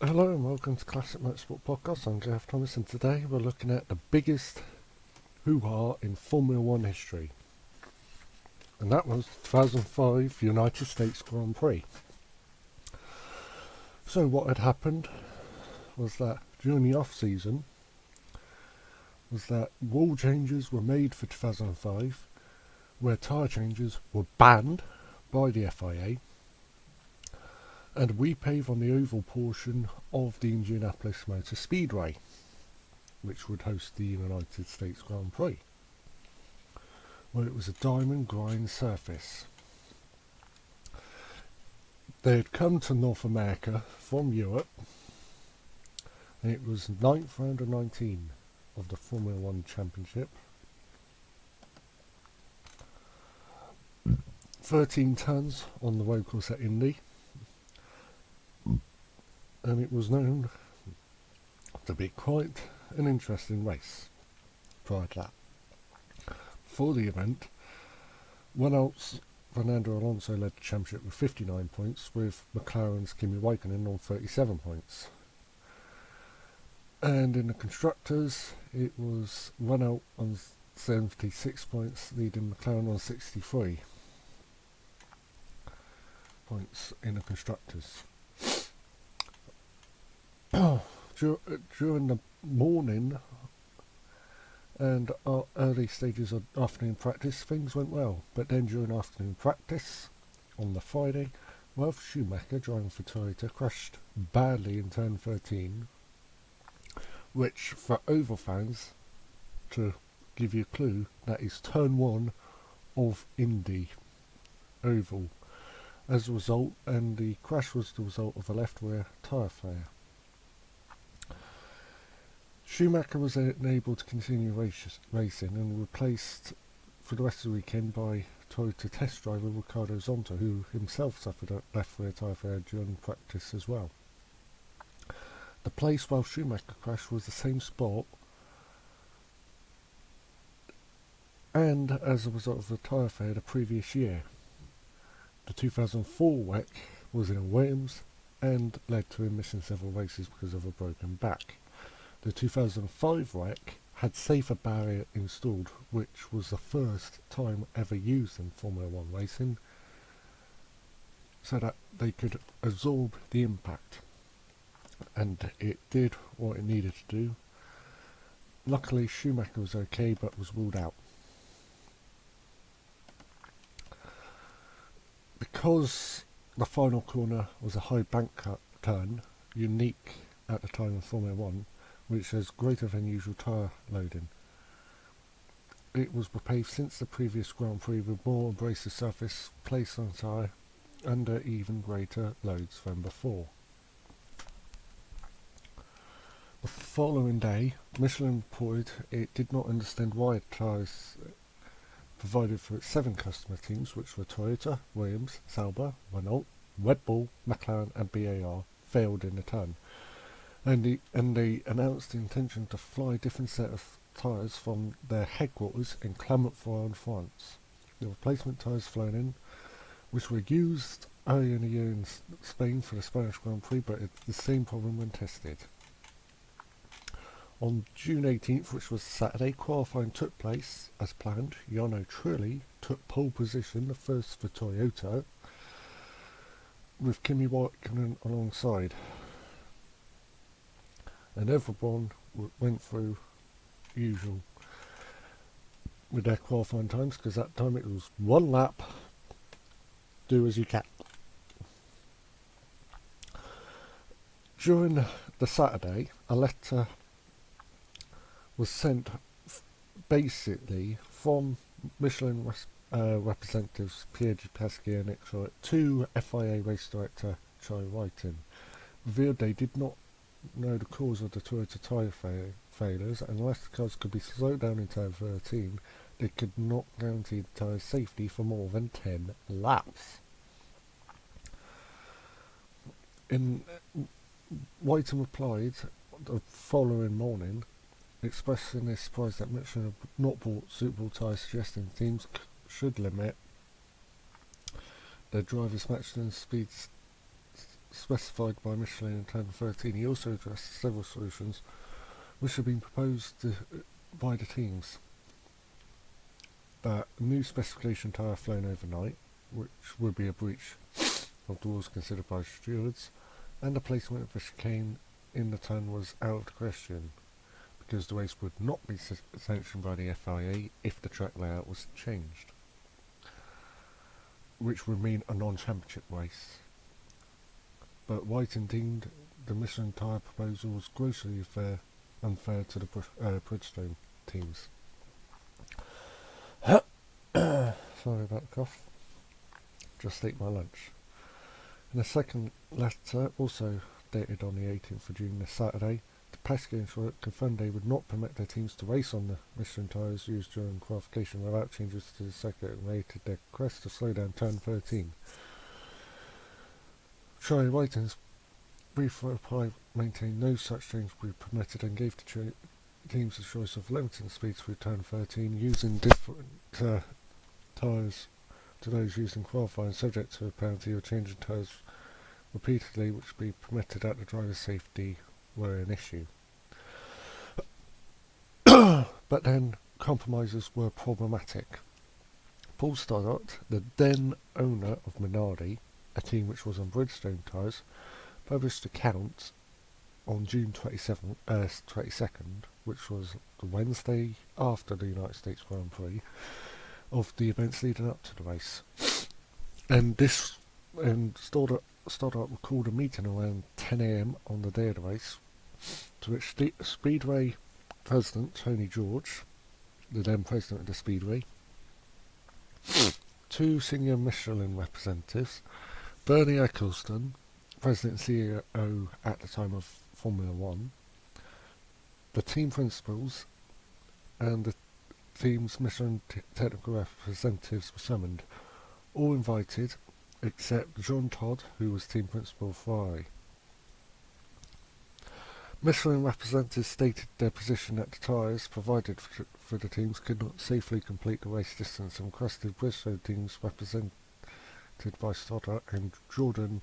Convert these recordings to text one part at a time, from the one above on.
Hello and welcome to Classic Motorsport Podcast. I'm Jeff Thomas and today we're looking at the biggest hoo-ha in Formula 1 history. And that was the 2005 United States Grand Prix. So what had happened was that during the off-season was that rule changes were made for 2005 where tyre changes were banned by the FIA, and we pave on the oval portion of the Indianapolis Motor Speedway, which would host the United States Grand Prix, where it was a diamond grind surface. They had come to North America from Europe, and it was 9th round of 19 of the Formula 1 Championship. 13 tonnes on the road course at Indy, and it was known to be quite an interesting race prior to that. For the event, Fernando Alonso led the championship with 59 points, with McLaren's Kimi Raikkonen on 37 points. And in the constructors, it was Renault on 76 points, leading McLaren on 63 points in the constructors. During the morning and early stages of afternoon practice, things went well, but then during afternoon practice on the Friday, Ralf Schumacher, driving for Toyota, crashed badly in turn 13, which for oval fans, to give you a clue, that is turn 1 of Indy Oval. As a result, and the crash was the result of a left rear tyre failure. Schumacher was unable to continue racing and replaced for the rest of the weekend by Toyota test driver Ricardo Zonta, who himself suffered a left rear tyre failure during practice as well. The place where Schumacher crashed was the same spot, and as a result of the tyre failure the previous year. The 2004 wreck was in Williams and led to him missing several races because of a broken back. The 2005 wreck had safer barrier installed, which was the first time ever used in Formula 1 racing, so that they could absorb the impact. And it did what it needed to do. Luckily Schumacher was okay but was ruled out. Because the final corner was a high bank turn, unique at the time of Formula 1, which has greater than usual tyre loading. It was repaved since the previous Grand Prix with more abrasive surface placed on tyre under even greater loads than before. The following day, Michelin reported it did not understand why tyres provided for its 7 customer teams, which were Toyota, Williams, Sauber, Renault, Red Bull, McLaren and BAR, failed in the turn. And they announced the intention to fly a different set of tyres from their headquarters in Clermont-Ferrand, France. The replacement tyres flown in, which were used earlier in the year in Spain for the Spanish Grand Prix, but it's the same problem when tested. On June 18th, which was Saturday, qualifying took place as planned. Jarno Trulli took pole position, the first for Toyota, with Kimi Raikkonen alongside. And everyone went through usual with their qualifying times, because that time it was one lap, do as you can. During the Saturday, a letter was sent basically from Michelin representatives Pierre Pasquier and Nick Short to FIA race director Charlie Whiting. Revealed they did not know the cause of the Toyota tyre failures, and unless the cars could be slowed down in turn 13, they could not guarantee the tyre's safety for more than 10 laps. Whiting replied the following morning, expressing his surprise that Michelin had not bought suitable tyres, suggesting teams should limit their drivers' maximum speed specified by Michelin in 2013, he also addressed several solutions which have been proposed by the teams. That new specification tyre flown overnight, which would be a breach of the rules considered by stewards, and the placement of a chicane in the turn was out of the question, because the race would not be sanctioned by the FIA if the track layout was changed, which would mean a non-championship race. But Whiting deemed the Michelin tyre proposal was grossly unfair to the Bridgestone teams. Sorry about the cough. Just ate my lunch. In a second letter, also dated on the 18th of June, this Saturday, the Passenger Insurance confirmed they would not permit their teams to race on the Michelin tyres used during qualification without changes to the circuit, and rated their request to slow down turn 13. Charlie Whiting's brief reply maintained no such change would be permitted and gave the teams the choice of limiting speed through turn 13 using different tyres to those used in qualifying, subject to a penalty, or changing tyres repeatedly, which would be permitted at the driver's safety were an issue. But then compromises were problematic. Paul Stoddart, the then owner of Minardi, a team which was on Bridgestone tyres, published accounts on June 22nd, which was the Wednesday after the United States Grand Prix, of the events leading up to the race. And Stoddart recalled a meeting around 10 a.m. on the day of the race, to which the Speedway President Tony George, the then president of the Speedway, two senior Michelin representatives, Bernie Eccleston, president and CEO at the time of Formula One, the team principals, and the team's Michelin technical representatives were summoned, all invited except John Todd, who was team principal of Ferrari. Michelin representatives stated their position that the tyres provided for the teams could not safely complete the race distance, and requested Bridgestone teams represented by Stoddart and Jordan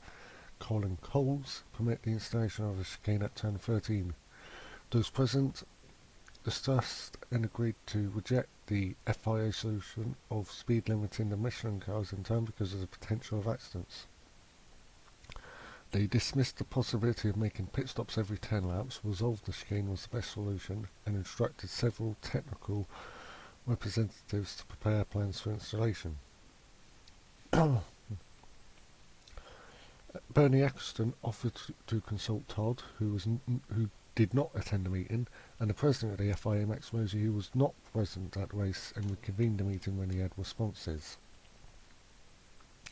Colin Coles permit the installation of a chicane at turn 13. Those present discussed and agreed to reject the FIA solution of speed limiting the Michelin cars in turn because of the potential of accidents. They dismissed the possibility of making pit stops every 10 laps, resolved the chicane was the best solution, and instructed several technical representatives to prepare plans for installation. Bernie Eccleston offered to consult Todd, who did not attend the meeting, and the president of the FIA, Max Mosey, who was not present at the race and reconvened the meeting when he had responses.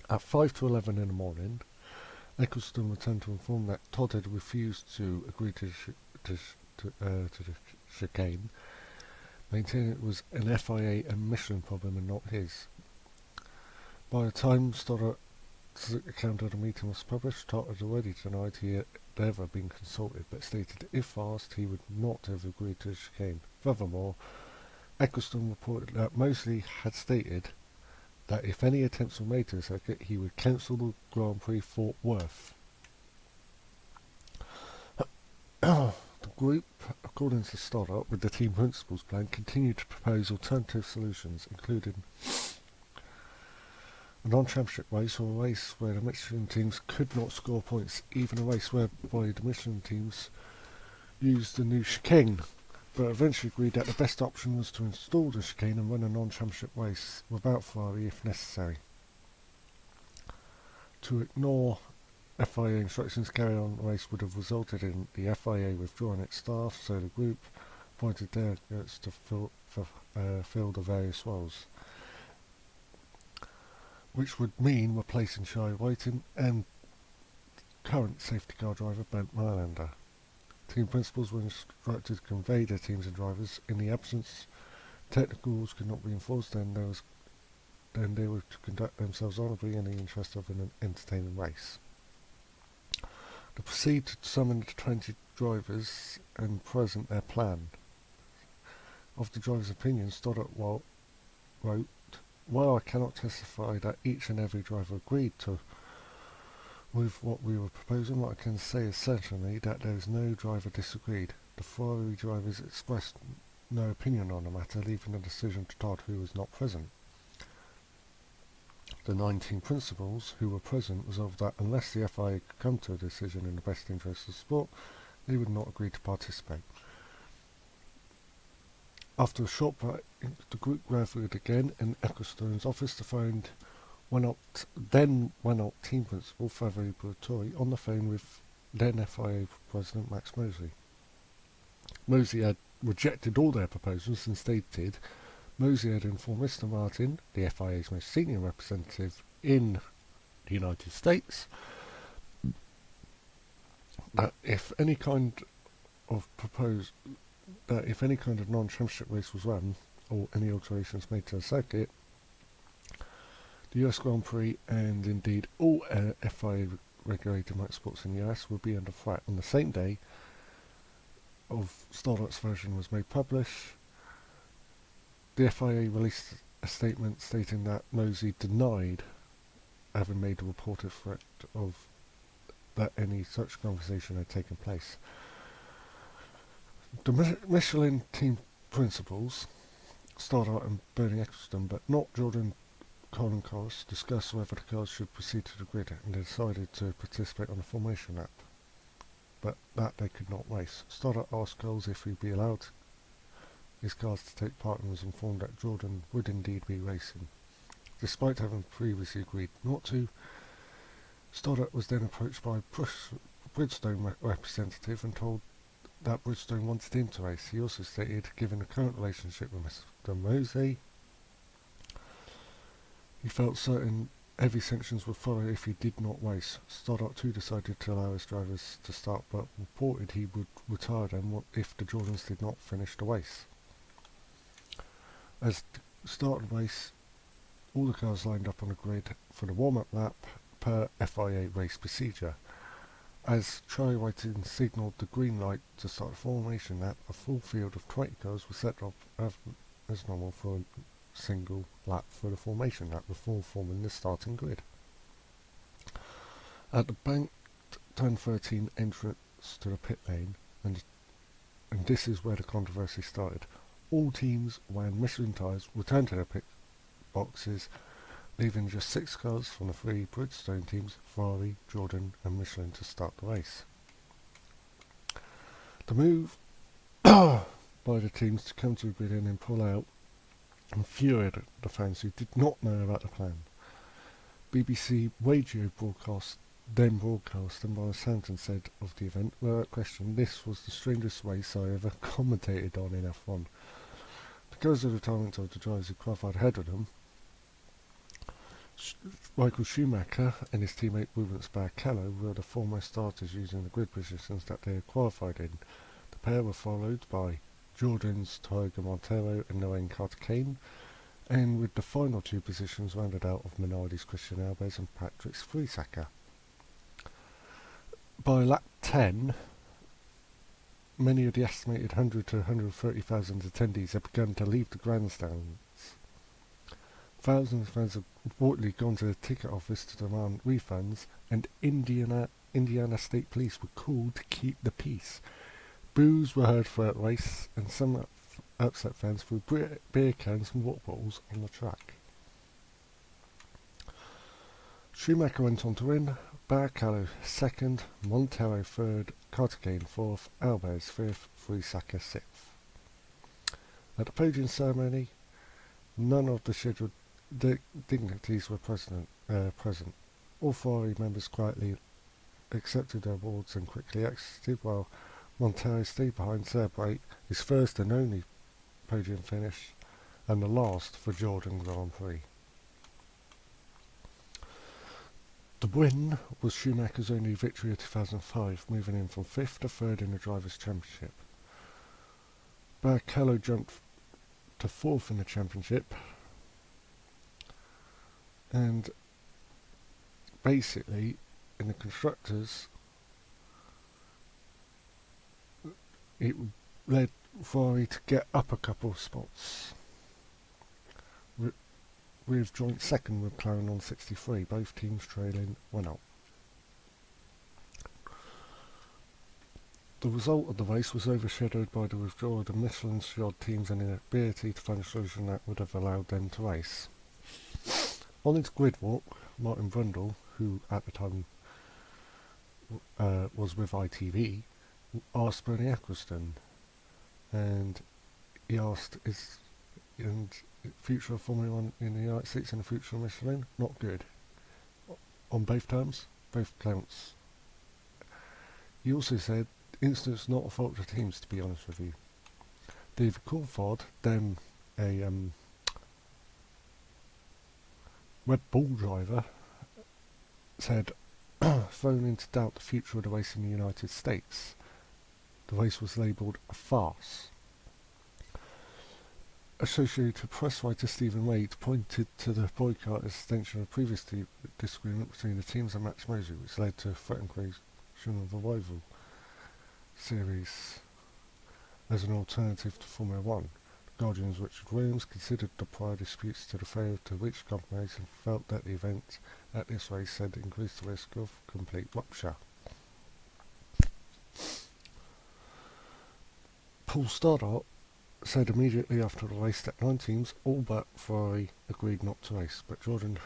At 5 to 11 in the morning, Eccleston returned to inform that Todd had refused to agree to the chicane, maintaining it was an FIA and Michelin problem and not his. By the time Stoddart's account of the meeting was published, Todd had already denied he had ever been consulted, but stated if asked he would not have agreed to the chicane. Furthermore, Eccleston reported that Mosley had stated that if any attempts were made to the circuit, he would cancel the Grand Prix Fort Worth. The group, according to Stoddart, with the team principals plan, continued to propose alternative solutions, including a non-championship race, or a race where the Michelin teams could not score points, even a race whereby the Michelin teams used the new chicane, but eventually agreed that the best option was to install the chicane and run a non-championship race without Ferrari if necessary. To ignore FIA instructions to carry on the race would have resulted in the FIA withdrawing its staff, so the group appointed delegates to fill the various roles, which would mean replacing Shai Whiting and current safety car driver Bent Mylander. Team principals were instructed to convey their teams and drivers. In the absence technical rules could not be enforced, then they were to conduct themselves honourably in the interest of an entertaining race. They proceeded to summon the 20 drivers and present their plan. Of the drivers' opinions, Stoddart wrote, "While I cannot testify that each and every driver agreed to With what we were proposing, what I can say is certainly that there is no driver disagreed. The Ferrari drivers expressed no opinion on the matter, leaving the decision to Todd, who was not present. The 19 principals who were present resolved that unless the FIA could come to a decision in the best interest of the sport, they would not agree to participate. After a short break, the group gathered again in Ecclestone's office to find then one-up team principal Fabio Briatore on the phone with then FIA President Max Mosley. Mosley had rejected all their proposals and stated Mosley had informed Mr. Martin, the FIA's most senior representative in the United States, that if any kind of non-championship race was run or any alterations made to the circuit, the US Grand Prix and indeed all FIA regulated motorsports in the US would be under threat. On the same day of Starlight's version was made public, the FIA released a statement stating that Mosley denied having made a reported threat of that any such conversation had taken place. The Michelin team principals, Stoddart and Bernie Ecclestone, but not Jordan Colin Corus, discussed whether the cars should proceed to the grid, and they decided to participate on the formation lap, but that they could not race. Stoddart asked Coles if he'd be allowed his cars to take part and was informed that Jordan would indeed be racing. Despite having previously agreed not to, Stoddart was then approached by a Bridgestone representative and told that Bridgestone wanted him to race. He also stated, given the current relationship with Mr. Mosley, he felt certain heavy sanctions would follow if he did not race. Stoddart too decided to allow his drivers to start, but reported he would retire them if the Jordans did not finish the race. As the start of the race, all the cars lined up on the grid for the warm-up lap per FIA race procedure. As Charlie Whiting signalled the green light to start the formation lap, a full field of 20 cars was set up as normal for a single lap for the formation lap before forming the starting grid. At the banked turn 13 entrance to the pit lane, and this is where the controversy started, all teams wearing Michelin tyres returned to their pit boxes, leaving just 6 cars from the 3 Bridgestone teams, Ferrari, Jordan and Michelin, to start the race. The move by the teams to come to the grid and then pull out infuriated the fans who did not know about the plan. BBC radio broadcast and Boris Santon said of the event, without question, this was the strangest race I ever commentated on in F1. Because of the retirement of the drivers who qualified ahead of them, Michael Schumacher and his teammate Rubens Barrichello were the foremost starters using the grid positions that they had qualified in. The pair were followed by Jordan's Tiger Montero and Noel Carter-Kane, and with the final 2 positions rounded out of Minardi's Christian Albers and Patrick's Friesacker. By lap 10, many of the estimated 100 to 130,000 attendees had begun to leave the grandstands. Thousands of fans had reportedly gone to the ticket office to demand refunds, and Indiana State Police were called to keep the peace. Boos were heard throughout the race, and some upset fans threw beer cans and water bottles on the track. Schumacher went on to win, Barrichello 2nd, Montero 3rd, Carter-Kane 4th, Albers 5th, Friesacker 6th. At the podium ceremony, none of the scheduled dignitaries were present. All Ferrari members quietly accepted their awards and quickly exited, while Montero stayed behind to celebrate his first and only podium finish and the last for Jordan Grand Prix. The win was Schumacher's only victory of 2005, moving him from 5th to 3rd in the Drivers' Championship. Barrichello jumped to 4th in the championship, and basically in the constructors it led Ferrari to get up a couple of spots, with joint 2nd with McLaren on 63, both teams trailing 1 up. The result of the race was overshadowed by the withdrawal of the Michelin-shod teams and inability to find a solution that would have allowed them to race. On his grid walk, Martin Brundle, who at the time was with ITV, asked Bernie Ecclestone, and he asked, is future of Formula 1 in the United States and the future of Michelin not good? On both terms, both counts. He also said, incidents not a fault of the teams, to be honest with you. David Coulthard, then a Red Bull driver, said, thrown into doubt the future of the race in the United States. The race was labelled a farce. Associated Press writer Stephen Wade pointed to the boycott as extension of a previous disagreement between the teams and Max Mosley, which led to a threatened creation of a rival series as an alternative to Formula 1. The Guardian's Richard Williams considered the prior disputes to the failure to reach a compromise and felt that the event at this race had increased the risk of complete rupture. Paul Stoddart said immediately after the race that 9 teams, all but Ferrari, agreed not to race, but Jordan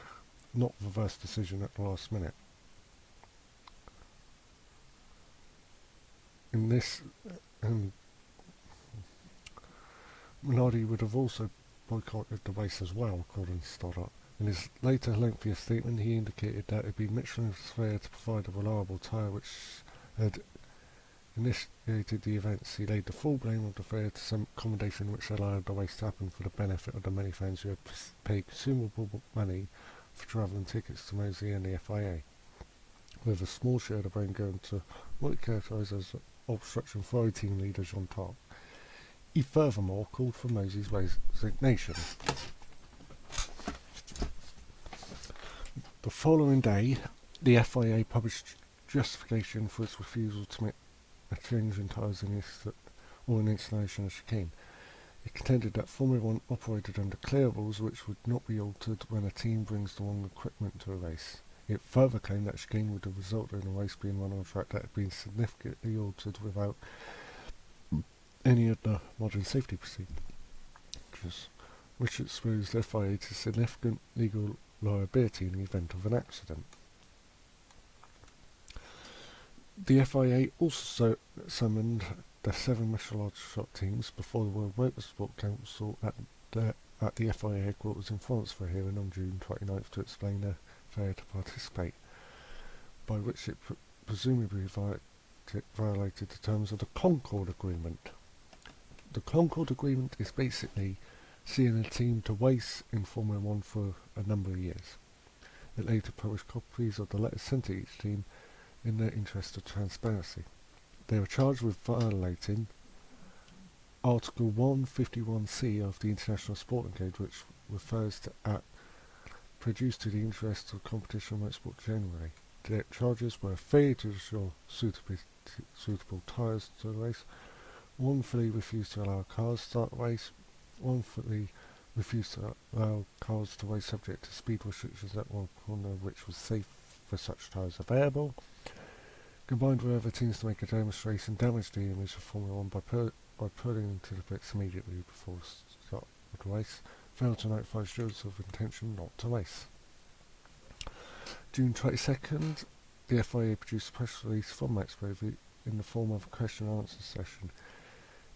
not reversed decision at the last minute. In this, Minardi would have also boycotted the race as well, according to Stoddart. In his later lengthier statement, he indicated that it would be Michelin's failure to provide a reliable tyre which had initiated the events. He laid the full blame of the failure to some accommodation which allowed the race to happen for the benefit of the many fans who had paid consumable money for travel and tickets to Mosley and the FIA, with a small share of the blame going to what he characterised as obstruction Ferrari team leader Jean Todt. He furthermore called for Mosley's resignation. The following day, the FIA published justification for its refusal to make a change in tyres or an installation of chicane. It contended that Formula 1 operated under clear rules which would not be altered when a team brings the wrong equipment to a race. It further claimed that chicane would have resulted in a race being run on a track that had been significantly altered without any of the modern safety procedures, which exposed the FIA to significant legal liability in the event of an accident. The FIA also summoned the 7 Michelin-shod teams before the World Motorsports Council at the FIA headquarters in France for a hearing on June 29th to explain their failure to participate, by which it presumably violated the terms of the Concord Agreement. The Concord Agreement is basically seeing a team to race in Formula 1 for a number of years. It later published copies of the letters sent to each team in their interest of transparency. They were charged with violating Article 151C of the International Sporting Code, which refers to acts produced to the interest of competition motorsport generally. Their charges were failure to ensure suitable tyres to the race, wrongfully refused to allow cars to start the race, wrongfully refused to allow cars to race subject to speed restrictions at one corner which was safe for such tyres available, combined with other teams to make a demonstration, damage the image of Formula 1 by pulling into the pits immediately before the start of the race, failed to notify stewards of intention not to race. June 22nd, the FIA produced a press release from Max Mosley in the form of a question and answer session.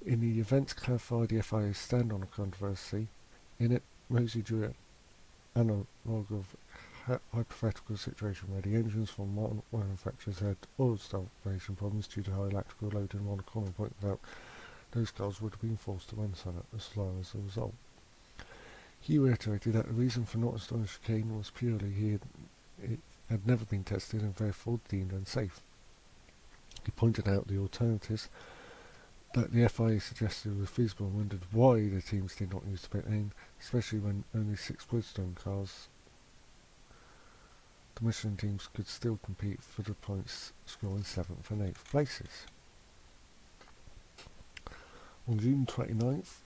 In the event to clarify the FIA's stand on the controversy, in it, Mosley drew an analogue of hypothetical situation where the engines from one manufacturers had oil starvation problems due to high electrical load in one corner point without those cars would have been forced to run slow as a result. He reiterated that the reason for not installing chicane was purely it had never been tested and therefore deemed unsafe. He pointed out the alternatives that the FIA suggested were feasible and wondered why the teams did not use the pit lane, especially when only 6 Bridgestone cars. The Michelin teams could still compete for the points, scoring 7th and 8th places. On June 29th,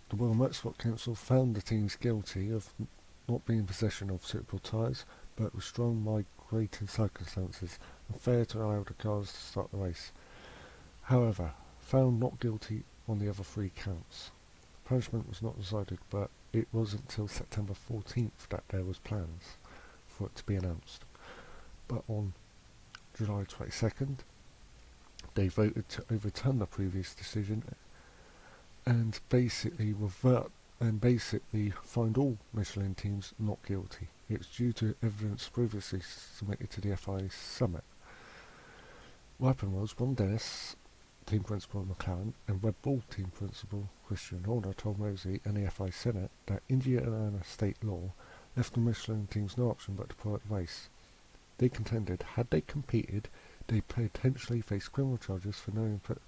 the World Motorsports Council found the teams guilty of not being in possession of suitable tyres, but with strong migrating circumstances and failure to allow the cars to start the race. however, found not guilty on the other 3 counts. Punishment was not decided, but it wasn't until September 14th that there was plans for it to be announced. But on July 22nd, they voted to overturn the previous decision and basically find all Michelin teams not guilty. It was due to evidence previously submitted to the FIA summit. What happened was, Ron Dennis, team principal of McLaren, and Red Bull team principal Christian Horner told Mosley and the FIA Senate that Indiana state law left the Michelin teams no option but to pull the race. They contended, had they competed, they potentially face criminal charges for knowing put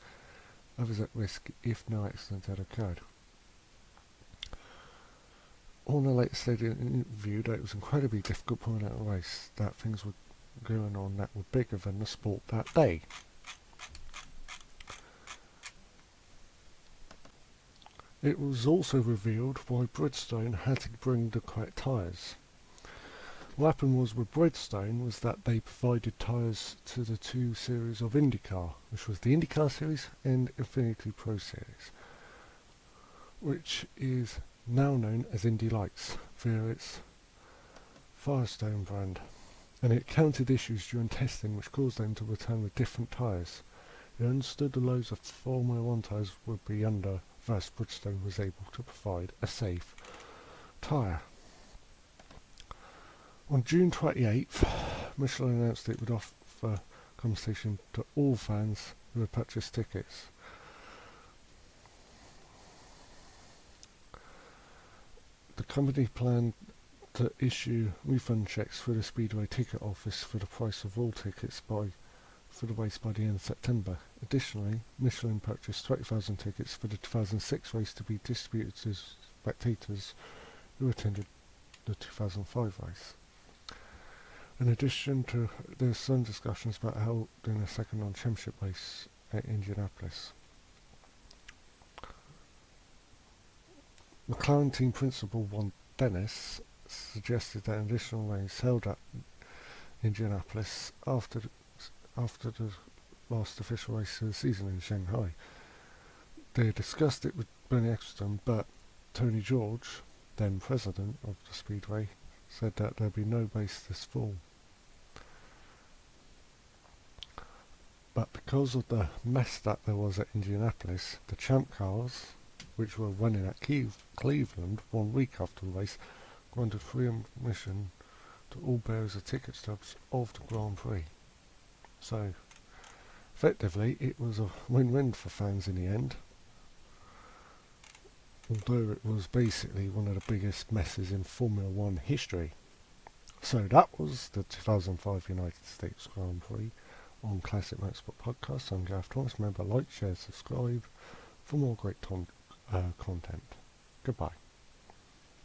others at risk if no accident had occurred. Horner later stated in an interview that it was incredibly difficult pulling out a race, that things were going on that were bigger than the sport that day. It was also revealed why Bridgestone had to bring the correct tyres. What happened was with Bridgestone was that they provided tyres to the 2 series of IndyCar, which was the IndyCar series and Infinity Pro series, which is now known as Indy Lights via its Firestone brand, and it encountered issues during testing which caused them to return with different tyres. It understood the loads of Formula 1 tyres would be under, thus Bridgestone was able to provide a safe tyre. On June 28th, Michelin announced it would offer compensation to all fans who had purchased tickets. The company planned to issue refund checks through the Speedway ticket office for the price of all tickets for the race by the end of September. Additionally, Michelin purchased 20,000 tickets for the 2006 race to be distributed to spectators who attended the 2005 race. In addition to, there's some discussions about holding a second non-championship race at Indianapolis. McLaren team principal Ron Dennis suggested that an additional race held at Indianapolis after the last official race of the season in Shanghai. They discussed it with Bernie Ecclestone, but Tony George, then president of the Speedway, said that there'd be no race this fall. But because of the mess that there was at Indianapolis, the champ cars, which were running at Cleveland 1 week after the race, granted free admission to all bearers of ticket stubs of the Grand Prix. So, effectively, it was a win-win for fans in the end, although it was basically one of the biggest messes in Formula 1 history. So that was the 2005 United States Grand Prix on Classic Motorsport Podcast. I'm Gareth Thomas. Remember, like, share, subscribe for more great content. Goodbye.